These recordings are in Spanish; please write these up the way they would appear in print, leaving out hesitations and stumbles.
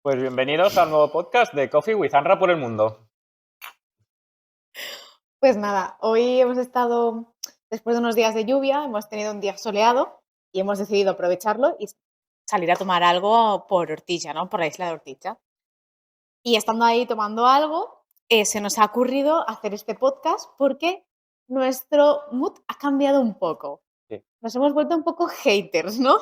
Pues bienvenidos al nuevo podcast de Coffee with Anra por el mundo. Pues nada, hoy hemos estado, después de unos días de lluvia, hemos tenido un día soleado y hemos decidido aprovecharlo y salir a tomar algo por Ortilla, ¿no? Por la isla de Ortilla. Y estando ahí tomando algo, se nos ha ocurrido hacer este podcast porque nuestro mood ha cambiado un poco. Sí. Nos hemos vuelto un poco haters, ¿no?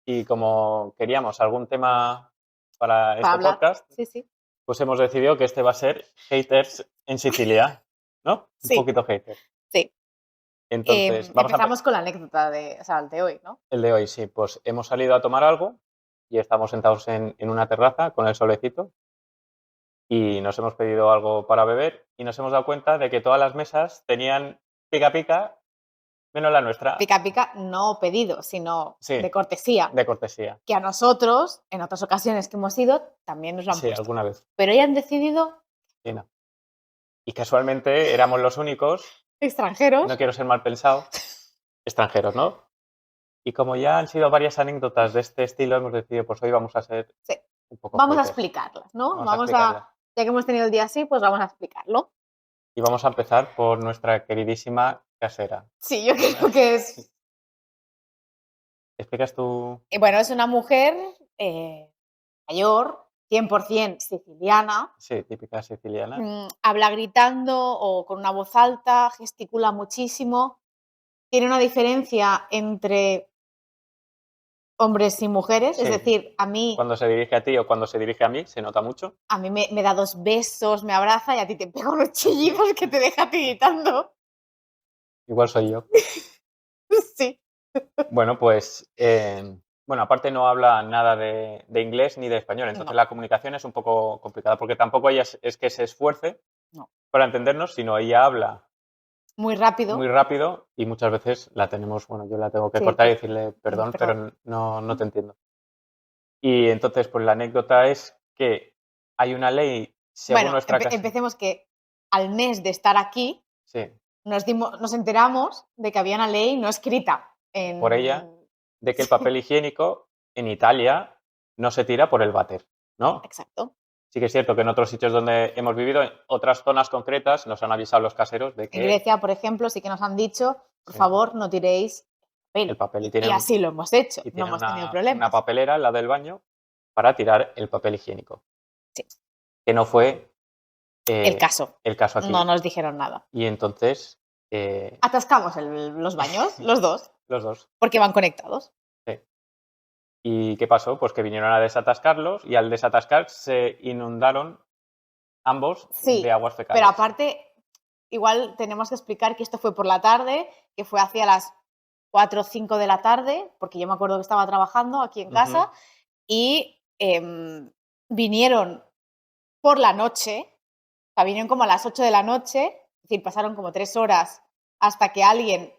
Y como queríamos algún tema para este hablar. podcast, Sí. pues hemos decidido que este va a ser haters en Sicilia, ¿no? Sí. Un poquito haters. Sí. Entonces, empezamos con la anécdota el de hoy, ¿no? El de hoy, sí. Pues hemos salido a tomar algo y estamos sentados en una terraza con el solecito y nos hemos pedido algo para beber y nos hemos dado cuenta de que todas las mesas tenían pica pica menos la nuestra. Pica pica no pedido, sino Sí, de cortesía. de cortesía. Que a nosotros, en otras ocasiones que hemos ido, también nos lo han Sí, puesto. alguna vez. Pero ellos han decidido... Sí, no. Y casualmente éramos los únicos, extranjeros. no quiero ser mal pensado, extranjeros, ¿no? Y como ya han sido varias anécdotas de este estilo, hemos decidido, pues hoy vamos a ser un poco Vamos a haters. explicarlas, ¿no? Vamos a ya que hemos tenido el día así, pues vamos a explicarlo. Y vamos a empezar por nuestra queridísima casera. Sí, yo creo que es... ¿Explicas tú? Bueno, es una mujer mayor, 100% siciliana. Sí, típica siciliana. Habla gritando o con una voz alta, gesticula muchísimo. Tiene una diferencia entre hombres y mujeres, Sí. es decir, a mí... Cuando se dirige a ti o cuando se dirige a mí, se nota mucho. A mí me da 2 besos, me abraza y a ti te pega unos chillidos que te deja tiritando. Igual soy yo. Sí. Bueno, pues, aparte no habla nada de inglés ni de español, entonces No. la comunicación es un poco complicada, porque tampoco ella es que se esfuerce para entendernos, sino ella habla muy rápido y muchas veces la tenemos, yo la tengo que cortar y decirle perdón, pero no te entiendo. Y entonces, pues la anécdota es que hay una ley según nuestra casa. Empecemos que al mes de estar aquí, sí, nos enteramos de que había una ley no escrita por ella, de que el papel higiénico en Italia no se tira por el váter, ¿no? Exacto. Sí que es cierto que en otros sitios donde hemos vivido, en otras zonas concretas, nos han avisado los caseros de que... En Grecia, por ejemplo, sí que nos han dicho, por favor, no tiréis el papel. Y así lo hemos hecho, y no hemos tenido una problemas. papelera al lado del baño para tirar el papel higiénico. Sí. Que no fue... el caso. El caso aquí. No nos dijeron nada. Y entonces... atascamos los baños, los dos. Los dos. Porque van conectados. Sí. ¿Y qué pasó? Pues que vinieron a desatascarlos y al desatascar se inundaron ambos de aguas fecales. Pero aparte, igual tenemos que explicar que esto fue por la tarde, que fue hacia las 4 o 5 de la tarde, porque yo me acuerdo que estaba trabajando aquí en casa, y vinieron por la noche, o sea, vinieron como a las 8 de la noche, es decir, pasaron como 3 horas hasta que alguien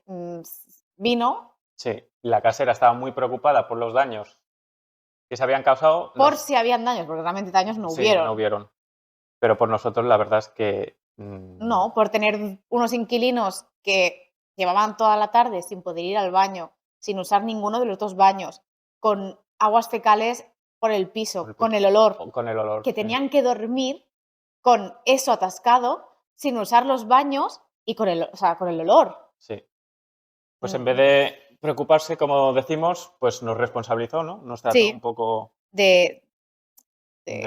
vino. Sí, la casera estaba muy preocupada por los daños que se habían causado. Por si habían daños, porque realmente daños no hubieron. No hubieron. Pero por nosotros la verdad es que... No, por tener unos inquilinos que llevaban toda la tarde sin poder ir al baño, sin usar ninguno de los 2 baños, con aguas fecales por el piso, con el olor. Con el olor. Que tenían que dormir con eso atascado, sin usar los baños y con el olor. Sí. Pues en vez de preocuparse, como decimos, pues nos responsabilizó, ¿no? Nos trató un poco... de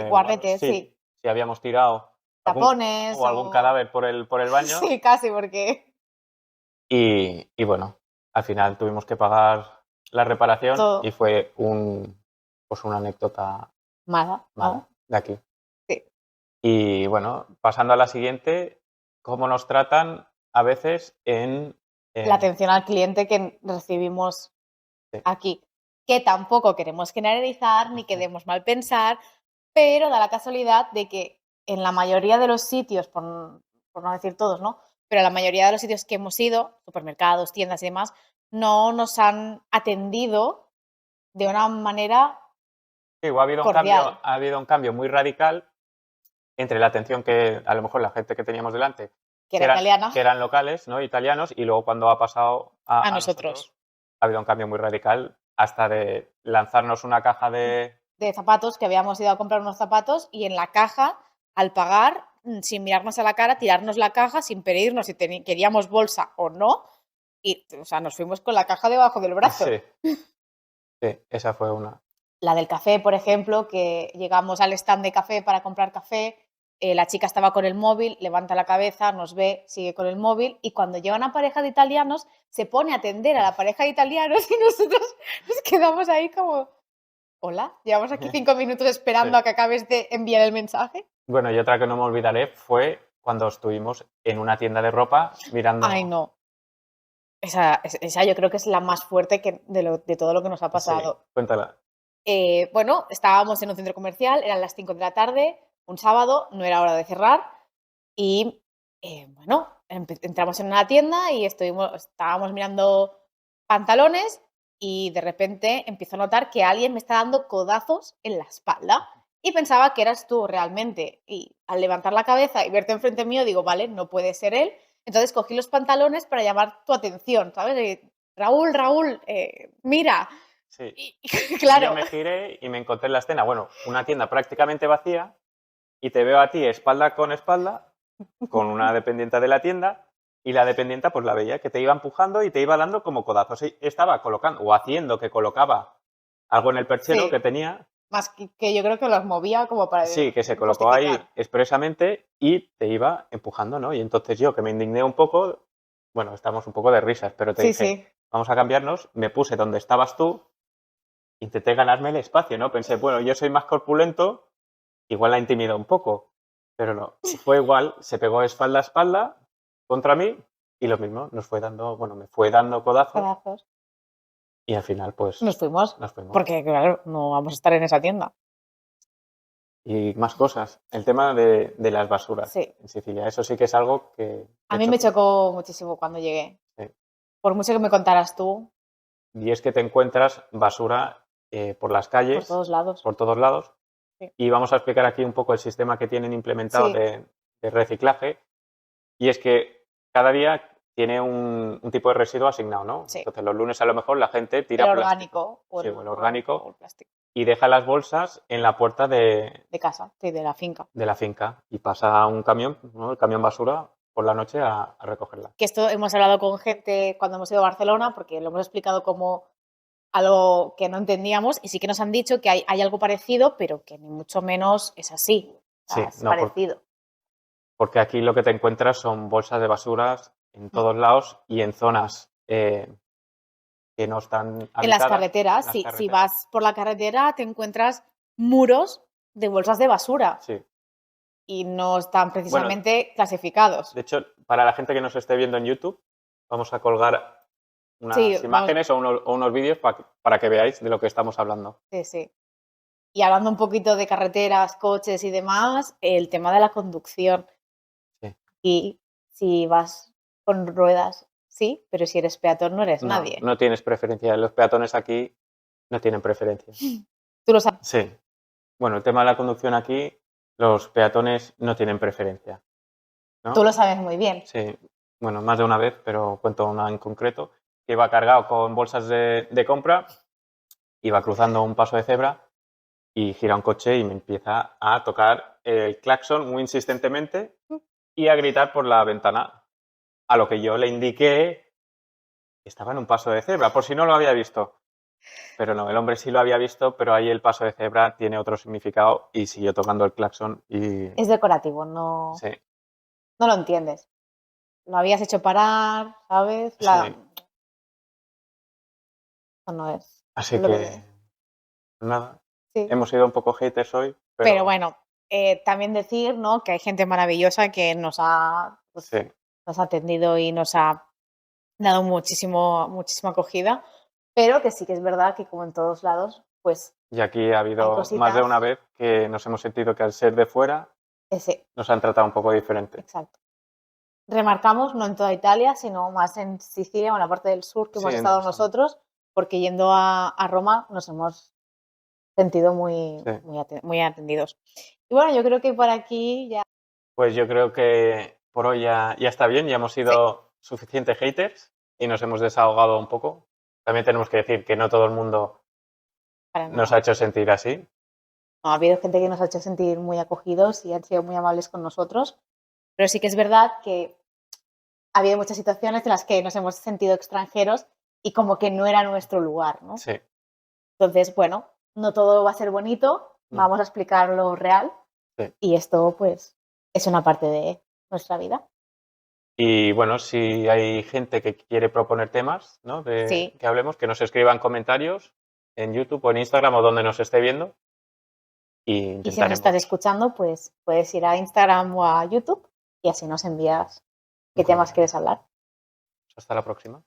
guarrete, sí. Si habíamos tirado tapones o algún cadáver por el baño. Sí, casi, porque... Y bueno, al final tuvimos que pagar la reparación y fue una anécdota mala de aquí. Sí. Y bueno, pasando a la siguiente, ¿cómo nos tratan a veces en la atención al cliente que recibimos aquí? Que tampoco queremos generalizar ni queremos mal pensar, pero da la casualidad de que en la mayoría de los sitios, por no decir todos, ¿no? Pero la mayoría de los sitios que hemos ido, supermercados, tiendas y demás, no nos han atendido de una manera cordial. Ha habido un cambio muy radical entre la atención que a lo mejor la gente que teníamos delante, que eran locales, ¿no? Italianos, y luego cuando ha pasado a nosotros. Ha habido un cambio muy radical hasta de lanzarnos una caja de zapatos, que habíamos ido a comprar unos zapatos y en la caja, al pagar, sin mirarnos a la cara, tirarnos la caja sin pedirnos si queríamos bolsa o no. Y, o sea, nos fuimos con la caja debajo del brazo. Sí, sí, esa fue una. La del café, por ejemplo, que llegamos al stand de café para comprar café, la chica estaba con el móvil, levanta la cabeza, nos ve, sigue con el móvil y cuando llega una pareja de italianos se pone a atender a la pareja de italianos y nosotros nos quedamos ahí como, hola, llevamos aquí 5 minutos esperando Sí. a que acabes de enviar el mensaje. Bueno, y otra que no me olvidaré fue cuando estuvimos en una tienda de ropa mirando. Ay, no. Esa yo creo que es la más fuerte de todo lo que nos ha pasado. Sí, cuéntala. Bueno, estábamos en un centro comercial, eran las 5 de la tarde, un sábado, no era hora de cerrar y, bueno, entramos en una tienda y estábamos mirando pantalones y de repente empiezo a notar que alguien me está dando codazos en la espalda y pensaba que eras tú realmente. Y al levantar la cabeza y verte enfrente mío digo, vale, no puede ser él. Entonces cogí los pantalones para llamar tu atención, ¿sabes? Raúl, mira. Sí. Y claro. Yo me giré y me encontré en la escena, bueno, una tienda prácticamente vacía y te veo a ti espalda con espalda con una dependienta de la tienda y la dependienta pues la veía que te iba empujando y te iba dando como codazos. Y estaba colocando o haciendo que colocaba algo en el perchero Sí. que tenía. Más que yo creo que los movía como para Sí, que se colocó ahí justificar. expresamente y te iba empujando, ¿no? Y entonces yo, que me indigné un poco, bueno, estamos un poco de risas, pero te dije, Sí. vamos a cambiarnos, me puse donde estabas tú, intenté ganarme el espacio, ¿no? Pensé, bueno, yo soy más corpulento, igual la intimidó un poco, pero no, fue igual, se pegó espalda a espalda contra mí y lo mismo, nos fue dando, bueno, me fue dando codazos y al final pues Nos fuimos. nos fuimos. Porque, claro, no vamos a estar en esa tienda. Y más cosas. El tema de las basuras Sí. en Sicilia. Eso sí que es algo que... A mí me chocó muchísimo cuando llegué. Sí. Por mucho que me contaras tú. Y es que te encuentras basura por las calles. Por todos lados. Por todos lados. Sí. Y vamos a explicar aquí un poco el sistema que tienen implementado Sí. de reciclaje. Y es que cada día tiene un tipo de residuo asignado, ¿no? Sí. Entonces los lunes a lo mejor la gente tira El plástico. orgánico. Sí, o el orgánico. O el plástico. Y deja las bolsas en la puerta de casa, sí, de la finca. De la finca. Y pasa un camión, ¿no? El camión basura, por la noche a recogerla. Que esto hemos hablado con gente cuando hemos ido a Barcelona, porque lo hemos explicado como algo que no entendíamos y sí que nos han dicho que hay algo parecido, pero que ni mucho menos es así. O sea, Sí, es no, parecido. porque aquí lo que te encuentras son bolsas de basuras en todos lados y en zonas que no están habitadas. En las carreteras, En las sí. carreteras. Si vas por la carretera te encuentras muros de bolsas de basura. Sí. Y no están precisamente clasificados. De hecho, para la gente que nos esté viendo en YouTube, vamos a colgar unas imágenes o unos vídeos para que veáis de lo que estamos hablando. Sí, sí. Y hablando un poquito de carreteras, coches y demás, el tema de la conducción. Sí. Y si vas con ruedas, sí, pero si eres peatón no eres No, nadie. no tienes preferencia. Los peatones aquí no tienen preferencia. ¿Tú lo sabes? Sí. Bueno, el tema de la conducción aquí, los peatones no tienen preferencia, ¿no? Tú lo sabes muy bien. Sí. Bueno, más de una vez, pero cuento una en concreto, que iba cargado con bolsas de compra, iba cruzando un paso de cebra y gira un coche y me empieza a tocar el claxon muy insistentemente y a gritar por la ventana, a lo que yo le indiqué que estaba en un paso de cebra, por si no lo había visto. Pero no, el hombre sí lo había visto, pero ahí el paso de cebra tiene otro significado y siguió tocando el claxon y... Es decorativo, no, Sí. No lo entiendes. Lo habías hecho parar, ¿sabes? Sí. Eso no es. Así es lo que nada, Sí. hemos sido un poco haters hoy, Pero bueno, también decir, ¿no?, que hay gente maravillosa que nos ha, Sí. nos ha atendido y nos ha dado muchísima acogida, pero que sí que es verdad que como en todos lados, pues Y aquí ha habido hay cositas. más de una vez que nos hemos sentido que al ser de fuera Sí, nos han tratado un poco diferente. exacto. Remarcamos, no en toda Italia, sino más en Sicilia o en la parte del sur que Sí, hemos en estado Toscana. nosotros, porque yendo a Roma nos hemos sentido muy, Sí. muy atendidos. Y bueno, yo creo que por aquí ya... Pues yo creo que por hoy ya está bien, ya hemos sido suficientes haters. y nos hemos desahogado un poco. También tenemos que decir que no todo el mundo nos ha hecho sentir así. No, ha habido gente que nos ha hecho sentir muy acogidos y han sido muy amables con nosotros, pero sí que es verdad que ha habido muchas situaciones en las que nos hemos sentido extranjeros y como que no era nuestro lugar, ¿no? Sí. Entonces, bueno, no todo va a ser bonito, vamos a explicar lo real y esto pues es una parte de nuestra vida. Y bueno, si hay gente que quiere proponer temas, ¿no? Que hablemos, que nos escriban comentarios en YouTube o en Instagram o donde nos esté viendo. Y si nos estás escuchando, pues puedes ir a Instagram o a YouTube y así nos envías qué temas quieres hablar. Hasta la próxima.